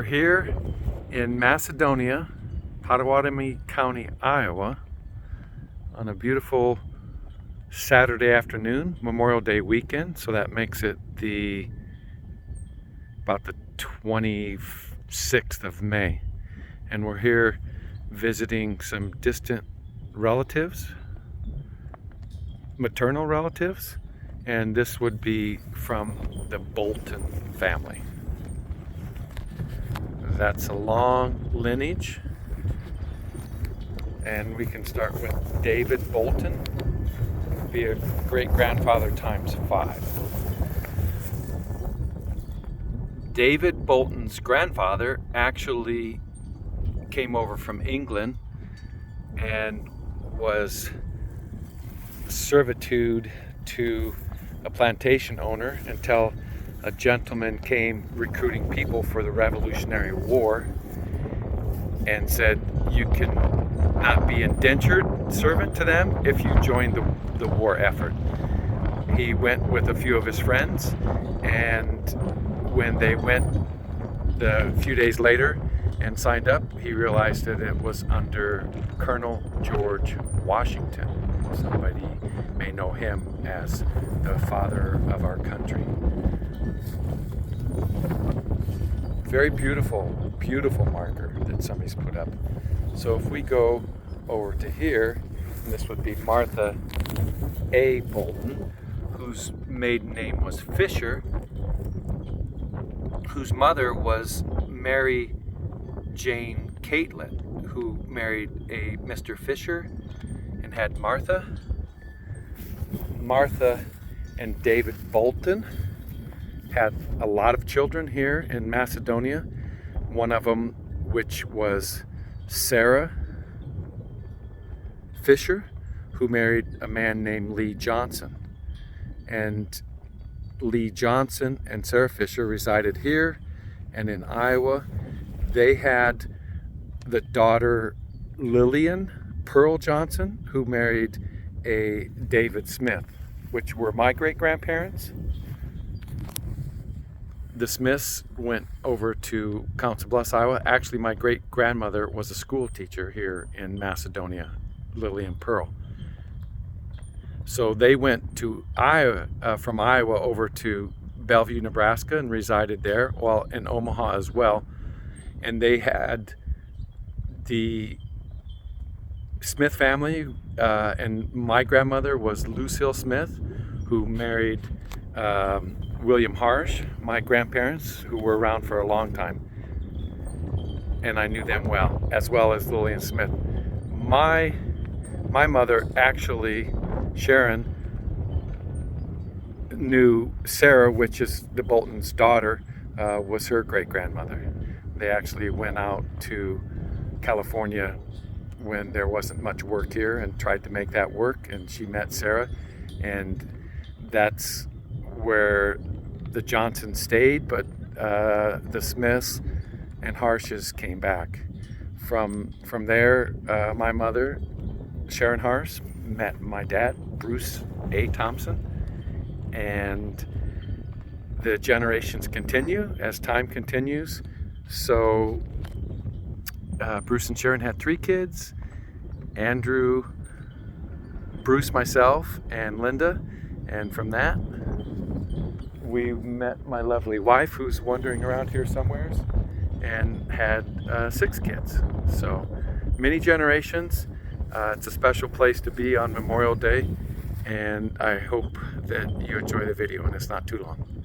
We're here in Macedonia, Potawatomi County, Iowa, on a beautiful Saturday afternoon, Memorial Day weekend. So that makes it about the 26th of May. And we're here visiting some distant relatives, maternal relatives, and this would be from the Bolton family. That's a long lineage, and we can start with David Bolton, be a great-grandfather times 5. David Bolton's grandfather actually came over from England and was servitude to a plantation owner until a gentleman came recruiting people for the Revolutionary War and said you can not be indentured servant to them if you join the war effort. He went with a few of his friends, and when they went a few days later and signed up, he realized that it was under Colonel George Washington. Somebody may know him as the father of our country. Very beautiful, beautiful marker that somebody's put up. So if we go over to here, and this would be Martha A. Bolton, whose maiden name was Fisher, whose mother was Mary Jane Catlett, who married a Mr. Fisher and had Martha. Martha and David Bolton had a lot of children here in Macedonia. One of them, which was Sarah Fisher, who married a man named Lee Johnson. And Lee Johnson and Sarah Fisher resided here and in Iowa. They had the daughter Lillian Pearl Johnson, who married a David Smith, which were my great-grandparents. The Smiths went over to Council Bluffs, Iowa. Actually, my great-grandmother was a school teacher here in Macedonia, Lillian Pearl. So they went to Iowa, from Iowa over to Bellevue, Nebraska, and resided there, while in Omaha as well. And they had the Smith family, and my grandmother was Lucille Smith, who married William Harsh, my grandparents, who were around for a long time. And I knew them well as Lillian Smith. My mother, actually, Sharon, knew Sarah, which is the Bolton's daughter, was her great-grandmother. They actually went out to California when there wasn't much work here and tried to make that work, and she met Sarah, and that's where the Johnsons stayed, but the Smiths and Harshes came back. From there, my mother, Sharon Harsh, met my dad, Bruce A. Thompson, and the generations continue as time continues. So Bruce and Sharon had 3 kids: Andrew, Bruce, myself, and Linda. And from that, we met my lovely wife, who's wandering around here somewheres, and had 6 kids. So many generations. It's a special place to be on Memorial Day, and I hope that you enjoy the video and it's not too long.